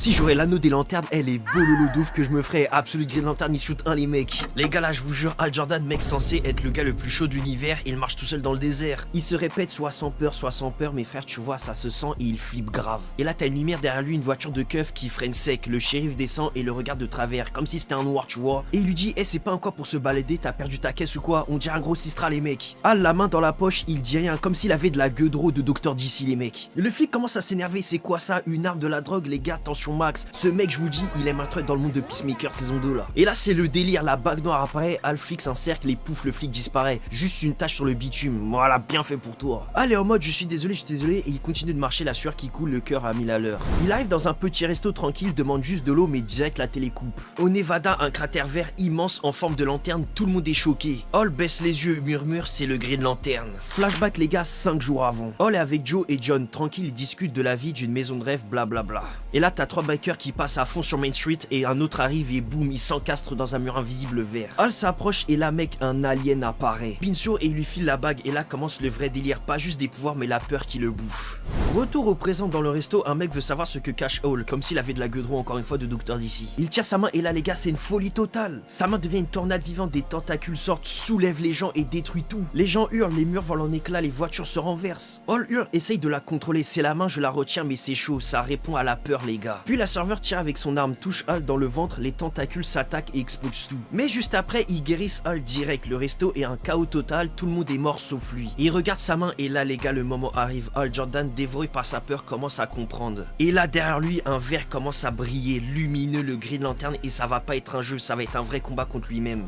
Si j'aurais l'anneau des lanternes, elle est bololo d'ouf que je me ferais Absolute Green Lantern, il shoot 1 les mecs. Les gars là je vous jure, Hal Jordan, mec censé être le gars le plus chaud de l'univers, il marche tout seul dans le désert. Il se répète soit sans peur, mes frères tu vois ça se sent et il flippe grave. Et là t'as une lumière derrière lui, une voiture de keuf qui freine sec, le shérif descend et le regarde de travers, comme si c'était un noir tu vois. Et il lui dit, c'est pas encore pour se balader, t'as perdu ta caisse ou quoi, on dirait un gros sistra les mecs. Hal la main dans la poche, il dit rien, comme s'il avait de la gueule de Dr DC les mecs. Le flic commence à s'énerver, c'est quoi ça, une arme de la drogue les gars, tension max. Ce mec je vous dis, il aime un truc dans le monde de Peacemaker saison 2 là. Et là c'est le délire, la bague noire apparaît, Hal fixe un cercle et pouf le flic disparaît. Juste une tache sur le bitume, voilà bien fait pour toi. Hal est en mode je suis désolé et il continue de marcher, la sueur qui coule, le cœur à 1000 à l'heure. Il arrive dans un petit resto tranquille, demande juste de l'eau mais direct la télé coupe. Au Nevada, un cratère vert immense en forme de lanterne, tout le monde est choqué. Hal baisse les yeux, murmure c'est le Green Lantern. Flashback les gars, 5 jours avant. Hal est avec Joe et John, tranquille, ils discutent de la vie d'une maison de rêve, blablabla. Et là t'as 3 bikers qui passent à fond sur Main Street et un autre arrive et boum, il s'encastre dans un mur invisible vert. Hal s'approche et là mec, un alien apparaît. Pincio et il lui file la bague et là commence le vrai délire, pas juste des pouvoirs mais la peur qui le bouffe. Retour au présent dans le resto, un mec veut savoir ce que cache Hal, comme s'il avait de la gueudreau encore une fois de Dr DC. Il tire sa main et là les gars c'est une folie totale. Sa main devient une tornade vivante, des tentacules sortent, soulèvent les gens et détruit tout. Les gens hurlent, les murs volent en éclats, les voitures se renversent. Hal hurle, essaye de la contrôler, c'est la main, je la retiens mais c'est chaud, ça répond à la peur les gars. Puis la serveur tire avec son arme, touche Hal dans le ventre, les tentacules s'attaquent et explosent tout. Mais juste après ils guérissent Hal direct, le resto est un chaos total, tout le monde est mort sauf lui. Il regarde sa main et là les gars le moment arrive, Hal Jordan dévoré par sa peur commence à comprendre. Et là derrière lui un verre commence à briller, lumineux, le Green Lantern et ça va pas être un jeu, ça va être un vrai combat contre lui-même.